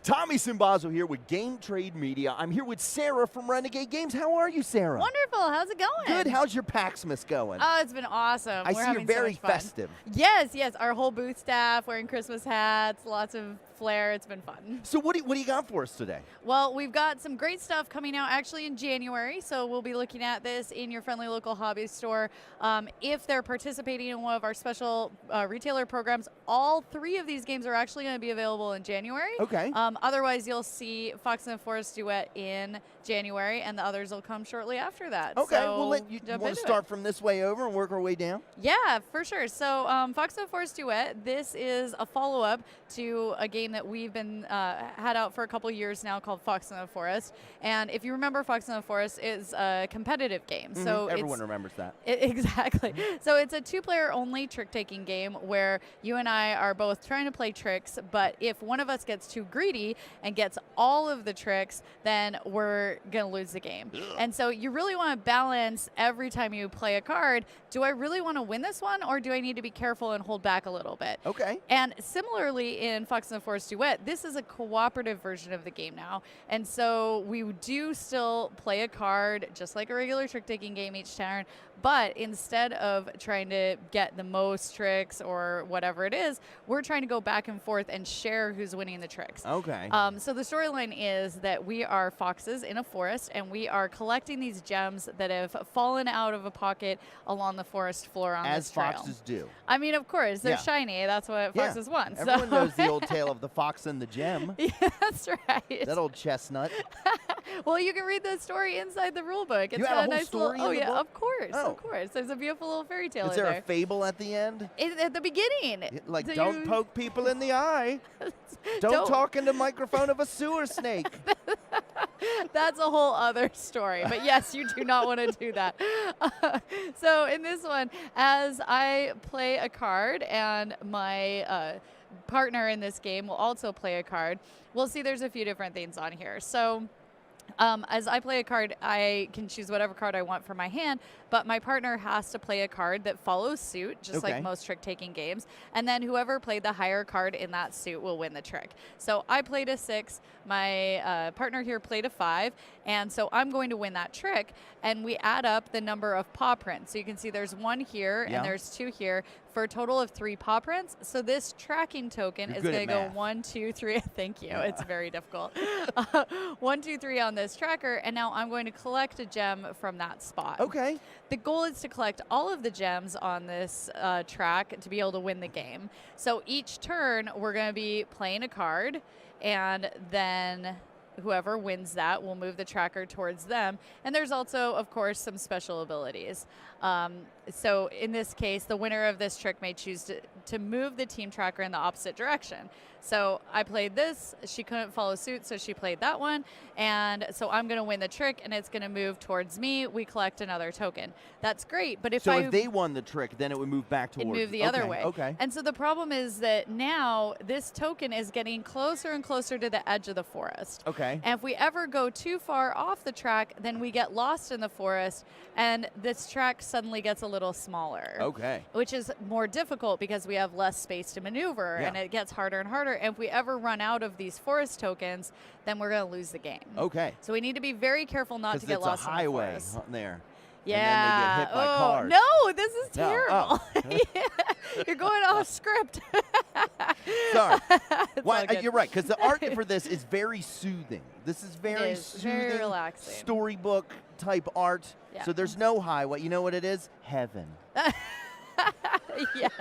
Tommy Simbazo here with Game Trade Media. I'm here with Sarah from Renegade Games. How are you, Sarah? Wonderful. How's it going? Good. How's your PAXmas going? Oh, it's been awesome. I see you're very festive. Yes, yes. Our whole booth staff wearing Christmas hats, lots of flair. It's been fun. So what do you got for us today? Well, we've got some great stuff coming out actually in January, so we'll be looking at this in your friendly local hobby store. If they're participating in one of our special retailer programs, all 3 of these games are actually going to be available in January. Okay. Otherwise, you'll see Fox and the Forest Duet in January, and the others will come shortly after that. Okay, so well, you want to start from this way over and work our way down? Yeah, for sure. So Fox and the Forest Duet, this is a follow-up to a game that we've been had out for a couple years now called Fox and the Forest. And if you remember, Fox and the Forest is a competitive game. Mm-hmm. So everyone remembers that. Exactly. So it's a 2-player only trick-taking game where you and I are both trying to play tricks, but if one of us gets too greedy and gets all of the tricks, then we're going to lose the game. Ugh. And so you really want to balance every time you play a card. Do I really want to win this one, or do I need to be careful and hold back a little bit? Okay. And similarly in Fox and the Forest Duet, this is a cooperative version of the game now. And so we do still play a card just like a regular trick-taking game each turn, but instead of trying to get the most tricks or whatever it is, we're trying to go back and forth and share who's winning the tricks. Okay. So the storyline is that we are foxes in a forest, and we are collecting these gems that have fallen out of a pocket along the forest floor on this trail. As foxes do. I mean, of course, they're shiny. That's what foxes want. Everyone knows the old tale of the fox and the gem. Yeah, that's right. That old chestnut. Well, you can read the story inside the rule book. It's you got have a nice story little. in the book? Of course, Oh. of course. There's a beautiful little fairy tale Is in there there. a fable at the end? At the beginning. Like, So don't poke people in the eye. Don't talk in the microphone of a sewer snake. That's a whole other story. But yes, you do not want to do that. So in this one, as I play a card and my partner in this game will also play a card, we'll see there's a few different things on here. So as I play a card, I can choose whatever card I want for my hand, but my partner has to play a card that follows suit, just like most trick-taking games, and then whoever played the higher card in that suit will win the trick. So I played a 6, my partner here played a 5, and so I'm going to win that trick, and we add up the number of paw prints. So you can see there's 1 here and there's 2 here for a total of 3 paw prints. So this tracking token is going to go 1, 2, 3. Thank you. It's very difficult. 1, 2, 3 on this tracker, and now I'm going to collect a gem from that spot. Okay. The goal is to collect all of the gems on this track to be able to win the game. So each turn, we're going to be playing a card, and then whoever wins that will move the tracker towards them. And there's also, of course, some special abilities. So in this case, the winner of this trick may choose to move the team tracker in the opposite direction. So I played this, she couldn't follow suit, so she played that one. And so I'm going to win the trick, and it's going to move towards me. We collect another token. That's great, but if they won the trick, then it would move back towards. It'd move the other way. Okay. And so the problem is that now this token is getting closer and closer to the edge of the forest. Okay. And if we ever go too far off the track, then we get lost in the forest, and this track suddenly gets a little smaller. Okay. Which is more difficult because we have less space to maneuver, and it gets harder and harder. And if we ever run out of these forest tokens, then we're going to lose the game. Okay. So we need to be very careful not to get lost in the forest. Because it's a highway there. Yeah. And then they get hit by cars. No, this is terrible. Oh. You're going off script. Sorry. You're right, because the art for this is very soothing. This is very soothing, very relaxing. Storybook type art. Yeah. So there's no highway. You know what it is? Heaven. Yes.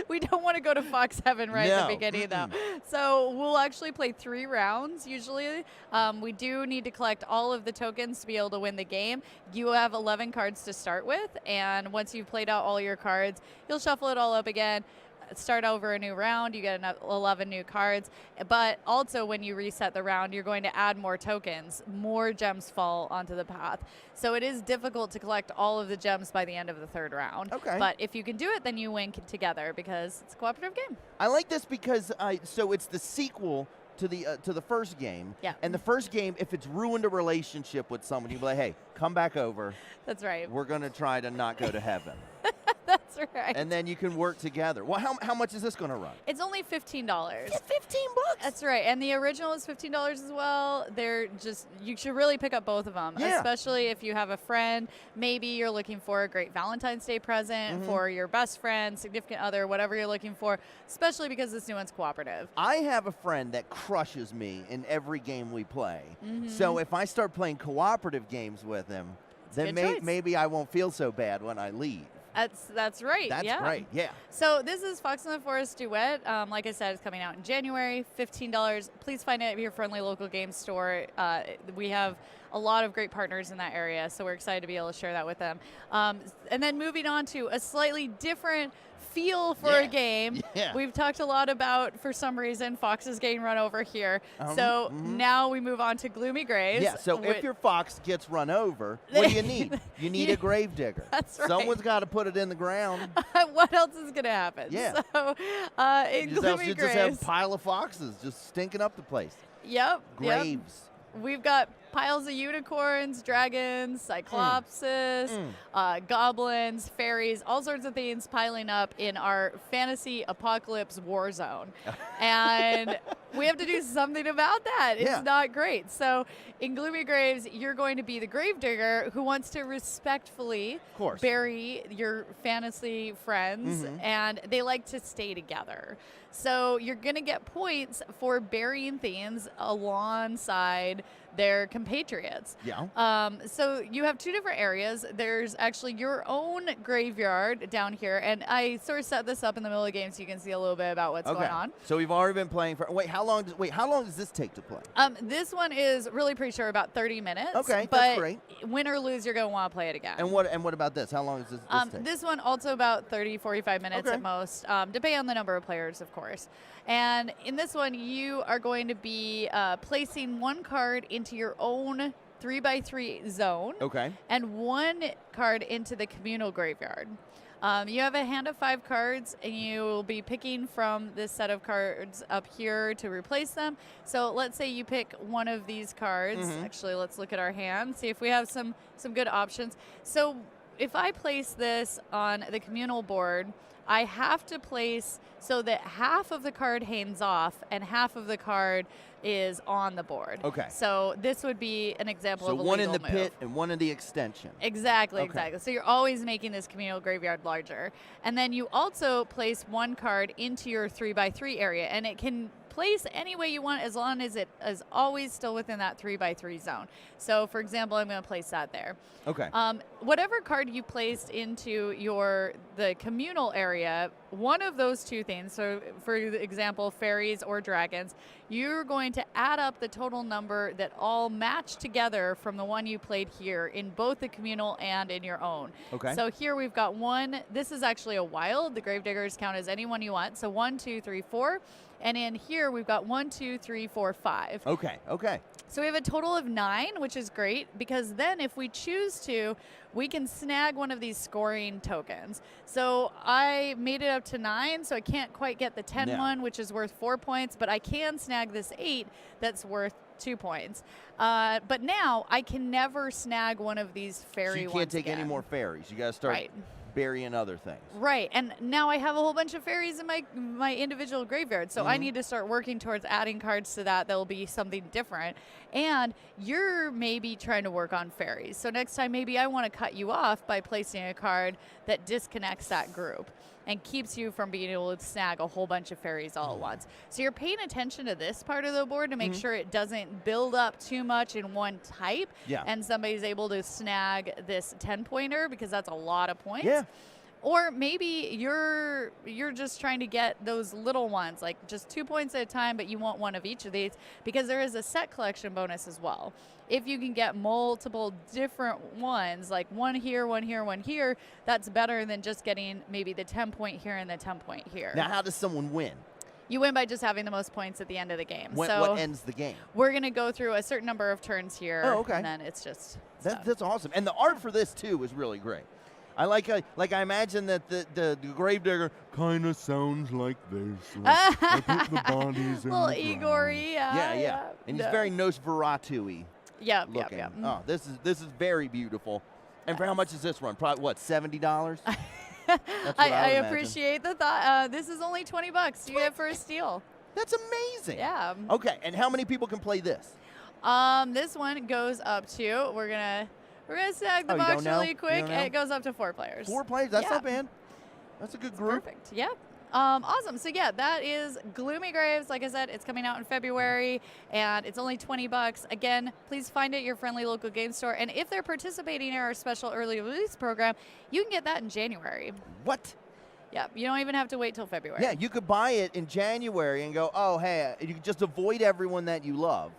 We don't want to go to Fox Heaven right at the beginning, though. So we'll actually play 3 rounds, usually. We do need to collect all of the tokens to be able to win the game. You have 11 cards to start with, and once you've played out all your cards, you'll shuffle it all up again, start over a new round, you get 11 new cards. But also when you reset the round, you're going to add more tokens. More gems fall onto the path. So it is difficult to collect all of the gems by the end of the 3rd round. Okay. But if you can do it, then you win together because it's a cooperative game. I like this because so it's the sequel to the first game. Yeah. And the first game, if it's ruined a relationship with someone, you'd be like, hey, come back over. That's right. We're going to try to not go to heaven. That's right. And then you can work together. Well, how much is this going to run? It's only $15. Yeah, $15. That's right. And the original is $15 as well. You should really pick up both of them, especially if you have a friend. Maybe you're looking for a great Valentine's Day present for your best friend, significant other, whatever you're looking for, especially because this new one's cooperative. I have a friend that crushes me in every game we play. So if I start playing cooperative games with him, then maybe I won't feel so bad when I leave. That's right. That's great. Yeah. So this is Fox and the Forest Duet. Like I said, it's coming out in January. $15. Please find it at your friendly local game store. We have a lot of great partners in that area, so we're excited to be able to share that with them. And then moving on to a slightly different feel for a game. We've talked a lot about, for some reason, Fox is getting run over here. So now we move on to Gloomy Graves. Yeah, so if your fox gets run over, what do you need? You need a gravedigger. That's right. Someone's got to put it in the ground. What else is going to happen? Yeah. So in Gloomy Graves. Just have a pile of foxes just stinking up the place. Yep. Graves. We've got piles of unicorns, dragons, cyclopses, goblins, fairies, all sorts of things piling up in our fantasy apocalypse war zone. And we have to do something about that. It's not great. So in Gloomy Graves, you're going to be the gravedigger who wants to respectfully bury your fantasy friends, and they like to stay together. So you're going to get points for burying things alongside their compatriots. So you have two different areas. There's actually your own graveyard down here, and I sort of set this up in the middle of the game so you can see a little bit about what's going on. So we've already been playing for. How long does this take to play? This one is really pretty sure about 30 minutes. Okay, but that's great. Win or lose, you're going to want to play it again. And what about this? How long does this take? This one also about 30, 45 minutes at most, depending on the number of players, of course. And in this one, you are going to be placing one card into your own 3x3 zone. And one card into the communal graveyard. You have a hand of 5 cards, and you will be picking from this set of cards up here to replace them. So let's say you pick one of these cards. Actually, let's look at our hand, see if we have some good options. So if I place this on the communal board, I have to place so that half of the card hangs off and half of the card is on the board. So this would be an example of a one in legal the pit and one in the extension. Exactly. So you're always making this communal graveyard larger. And then you also place one card into your 3x3 area, and it can place any way you want as long as it is always still within that 3x3 zone. So for example, I'm going to place that there. Whatever card you placed into the communal area, one of those two things, so for example, fairies or dragons, you're going to add up the total number that all match together from the one you played here in both the communal and in your own. So here we've got one. This is actually a wild. The gravediggers count as any one you want. So 1, 2, 3, 4. And in here, we've got 1, 2, 3, 4, 5. So we have a total of 9, which is great, because then if we choose to, we can snag one of these scoring tokens. So I made it up to 9, so I can't quite get the 10 one, which is worth 4 points, but I can snag this 8 that's worth 2 points. But now I can never snag one of these fairy ones. So you can't take any more fairies. You got to start burying other things. And now I have a whole bunch of fairies in my individual graveyard, so I need to start working towards adding cards to that will be something different. And you're maybe trying to work on fairies, so next time maybe I want to cut you off by placing a card that disconnects that group and keeps you from being able to snag a whole bunch of fairies all at once. So you're paying attention to this part of the board to make sure it doesn't build up too much in one type, and somebody's able to snag this 10-pointer, because that's a lot of points. Or maybe you're just trying to get those little ones, like just 2 points at a time, but you want one of each of these, because there is a set collection bonus as well. If you can get multiple different ones, like one here, one here, one here, that's better than just getting maybe the 10-point here and the 10-point here. Now, how does someone win? You win by just having the most points at the end of the game. What ends the game? We're going to go through a certain number of turns here, and then it's just that's awesome. And the art for this, too, is really great. I I imagine that the gravedigger kind of sounds like this. I put the bodies in little the Igor-y, and he's very Nosferatu-y looking. Oh, this is very beautiful. And for how much does this run? Probably what, $70? I appreciate the thought. This is only $20 you get for a steal. That's amazing. Yeah. Okay, and how many people can play this? This one goes up to, we're gonna snag the box really quick. It goes up to 4 players. 4 players? That's not bad. That's a good group. Perfect. Yeah. Awesome. So yeah, that is Gloomy Graves. Like I said, it's coming out in February, and it's only $20. Again, please find it at your friendly local game store. And if they're participating in our special early release program, you can get that in January. What? Yeah, you don't even have to wait till February. Yeah, you could buy it in January and go, oh, hey, you could just avoid everyone that you love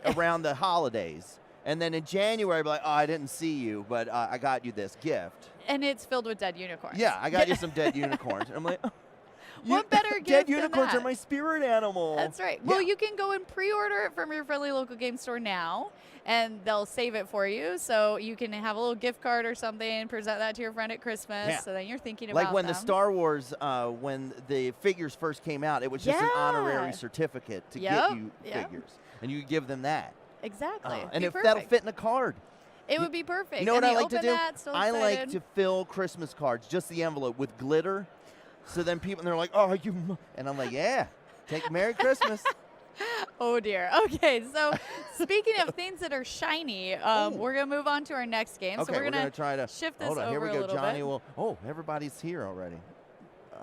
around the holidays. And then in January, be like, oh, I didn't see you, but I got you this gift. And it's filled with dead unicorns. Yeah, I got you some dead unicorns. And I'm like, what better gift dead than unicorns that? are my spirit animal. That's right. Yeah. Well, you can go and pre-order it from your friendly local game store now, and they'll save it for you. So you can have a little gift card or something, present that to your friend at Christmas. Yeah. So then you're thinking about like when them. the Star Wars, when the figures first came out, it was just an honorary certificate to get you figures. And you give them that. Exactly. And that'll fit in a card. It would be perfect. You know what I like to do? I like to fill Christmas cards, just the envelope, with glitter. So then people, they're like, oh, and I'm like, yeah, take Merry Christmas. Oh, dear. Okay, so speaking of things that are shiny, we're going to move on to our next game. Okay, so we're going to try to shift this over here we go. a little Johnny bit. Everybody's here already.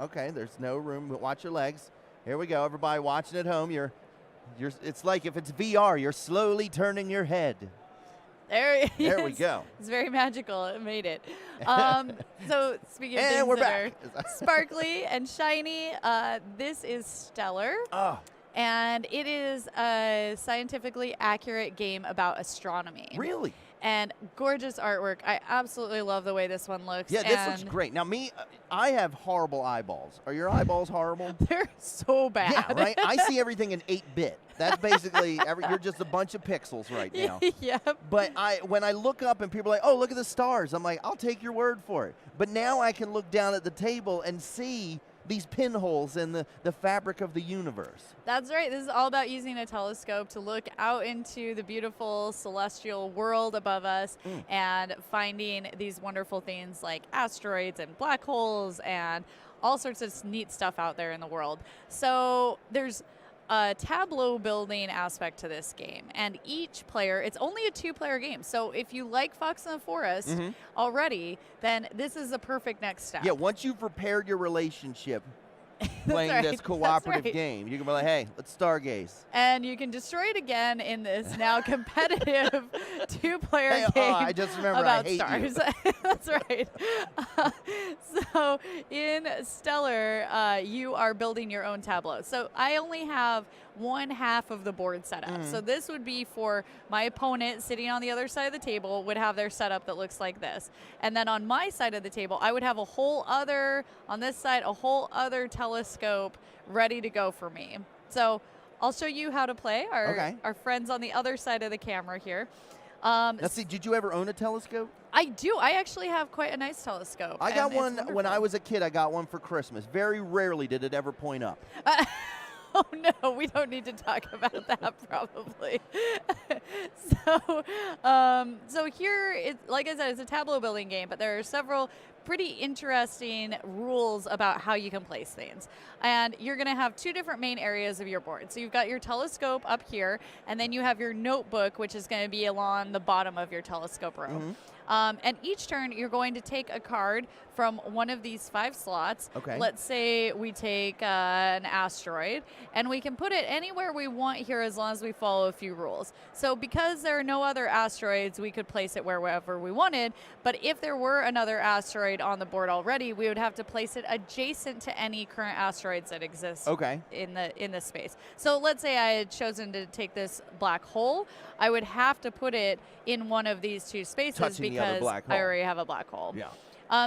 Okay, there's no room. Watch your legs. Here we go. Everybody watching at home, it's like if it's VR, you're slowly turning your head. There we go. It's very magical. It made it. So speaking of and things we're that back. are sparkly and shiny, this is Stellar. Oh. And it is a scientifically accurate game about astronomy. Really? And gorgeous artwork. I absolutely love the way this one looks. Yeah, this looks great. Now, I have horrible eyeballs. Are your eyeballs horrible? They're so bad. Yeah, right? I see everything in 8-bit. That's basically, you're just a bunch of pixels right now. Yep. But when I look up and people are like, oh, look at the stars, I'm like, I'll take your word for it. But now I can look down at the table and see these pinholes in the fabric of the universe. That's right. This is all about using a telescope to look out into the beautiful celestial world above us and finding these wonderful things like asteroids and black holes and all sorts of neat stuff out there in the world. So there's a tableau building aspect to this game, and each player, it's only a 2-player game, so if you like Fox in the Forest already, then this is the perfect next step. Yeah, once you've repaired your relationship playing this cooperative game, you can be like, hey, let's stargaze. And you can destroy it again in this now competitive 2-player game I just remember about I hate stars. You. That's right. So in Stellar, you are building your own tableau. So I only have one half of the board set up. So this would be for my opponent sitting on the other side of the table would have their setup that looks like this. And then on my side of the table, I would have on this side, a whole other telescope ready to go for me. So I'll show you how to play. Our friends on the other side of the camera here. Let's see, did you ever own a telescope? I do. I actually have quite a nice telescope. I got one when I was a kid. I got one for Christmas. Very rarely did it ever point up. Oh, no, we don't need to talk about that probably. So here, like I said, it's a tableau building game, but there are several pretty interesting rules about how you can place things. And you're going to have 2 different main areas of your board. So you've got your telescope up here, and then you have your notebook, which is going to be along the bottom of your telescope row. And each turn, you're going to take a card from one of these 5 slots. Okay. Let's say we take an asteroid, and we can put it anywhere we want here as long as we follow a few rules. So because there are no other asteroids, we could place it wherever we wanted. But if there were another asteroid on the board already, we would have to place it adjacent to any current asteroids that exist in the space. So let's say I had chosen to take this black hole. I would have to put it in one of these 2 spaces because I already have a black hole. Yeah.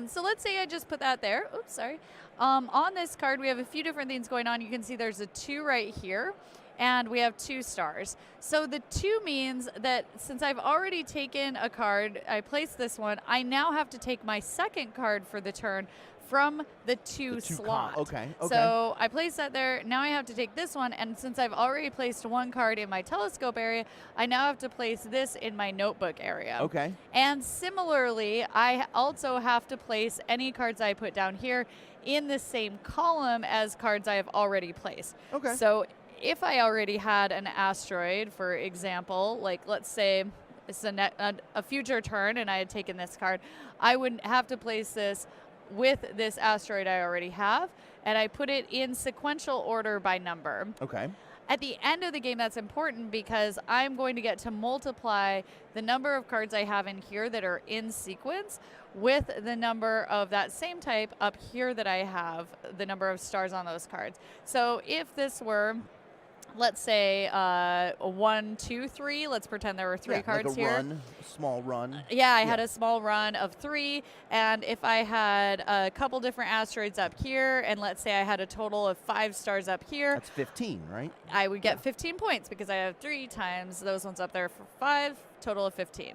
So let's say I just put that there. Oops, sorry. On this card, we have a few different things going on. You can see there's a 2 right here. and we have 2 stars. So the 2 means that since I've already taken a card, I placed this one, I now have to take my second card for the turn from the 2 slot. Okay. So I placed that there. Now I have to take this one, and since I've already placed 1 card in my telescope area, I now have to place this in my notebook area. Okay. And similarly, I also have to place any cards I put down here in the same column as cards I have already placed. Okay. So if I already had an asteroid, for example, like let's say it's a future turn and I had taken this card, I would have to place this with this asteroid I already have, and I put it in sequential order by number. Okay. At the end of the game, that's important because I'm going to get to multiply the number of cards I have in here that are in sequence with the number of that same type up here that I have, the number of stars on those cards. So if this were, let's say, 1, 2, 3. Let's pretend there were 3 cards like a here. Run, small run. Yeah, I had a small run of 3, and if I had a couple different asteroids up here, and let's say I had a total of 5 stars up here. That's 15, right? I would get 15 points because I have 3 times those ones up there for 5, total of 15.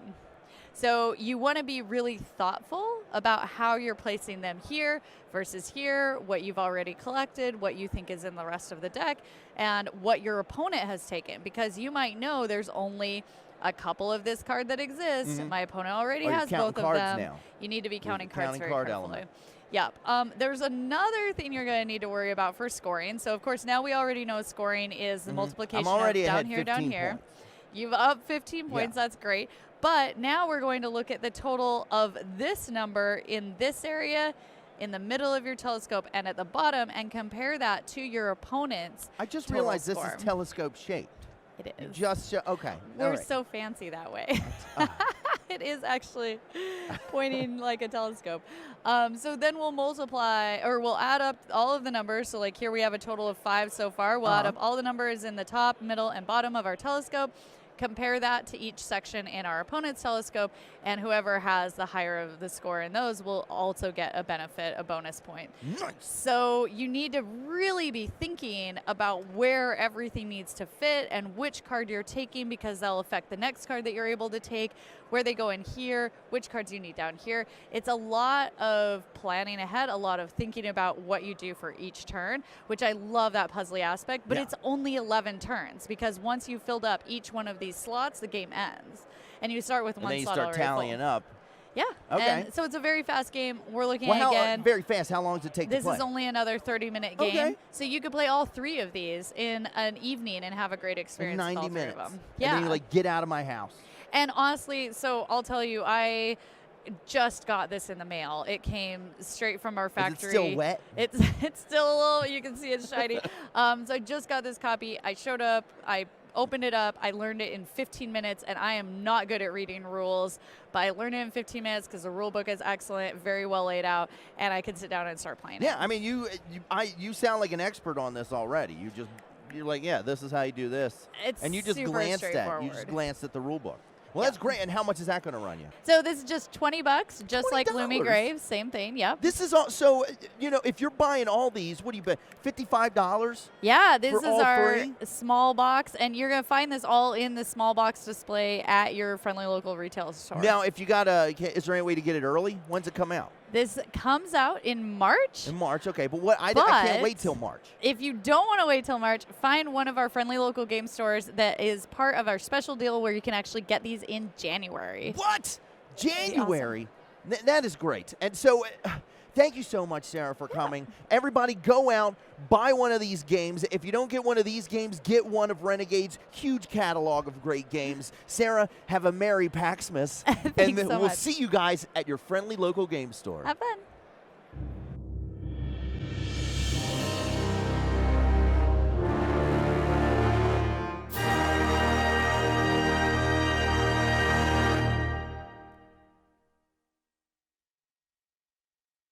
So you want to be really thoughtful about how you're placing them here versus here, what you've already collected, what you think is in the rest of the deck, and what your opponent has taken. Because you might know there's only a couple of this card that exists. My opponent already has both of them. Now. You need to be counting cards very card carefully. element. Yep. There's another thing you're going to need to worry about for scoring. So, of course, now we already know scoring is the multiplication I'm already of down ahead here, 15 down here. points. You've up 15 points. That's great. But now we're going to look at the total of this number in this area, in the middle of your telescope, and at the bottom, and compare that to your opponent's I just total realized score. this is telescope shaped. It is. Okay. We're so fancy that way. It is actually pointing like a telescope. So then we'll multiply, or we'll add up all of the numbers. So like here we have a total of 5 so far. We'll add up all the numbers in the top, middle, and bottom of our telescope. Compare that to each section in our opponent's telescope, and whoever has the higher of the score in those will also get a benefit, a bonus point. Nice. So you need to really be thinking about where everything needs to fit and which card you're taking, because that'll affect the next card that you're able to take, where they go in here, which cards you need down here. It's a lot of planning ahead, a lot of thinking about what you do for each turn, which I love that puzzly aspect, but it's only 11 turns, because once you've filled up each one of these slots, the game ends. And you start with one slot already full. And then you start tallying up. Yeah. Okay. And so it's a very fast game. We're looking at again. Very fast. How long does it take to play? This is only another 30-minute game. Okay. So you could play all 3 of these in an evening and have a great experience. 90 with all minutes. 3 of them. Yeah. And then you're like, get out of my house. And honestly, so I'll tell you, I just got this in the mail. It came straight from our factory. Is it still wet? It's still a little, you can see it's shiny. So I just got this copy. I showed up. I opened it up. I learned it in 15 minutes, and I am not good at reading rules, but I learned it in 15 minutes because the rule book is excellent, very well laid out, and I can sit down and start playing it. Yeah, I mean, you sound like an expert on this already. You're like, yeah, this is how you do this. And you just glanced at the rule book. Well, that's great. And how much is that going to run you? So this is just $20, just like Gloomy Graves, same thing. Yep. This is all. So if you're buying all these, what do you bet? $55? Yeah, this is our 3? small box, and you're gonna find this all in the small box display at your friendly local retail store. Now, if you is there any way to get it early? When's it come out? This comes out in March. In March, okay. But I can't wait till March. If you don't want to wait till March, find one of our friendly local game stores that is part of our special deal where you can actually get these in January. What? January? Awesome. That is great. And so thank you so much, Sarah, for coming. Everybody go out, buy one of these games. If you don't get one of these games, get one of Renegade's huge catalog of great games. Sarah, have a Merry PAXmas. Thanks and so we'll much. see you guys at your friendly local game store. Have fun.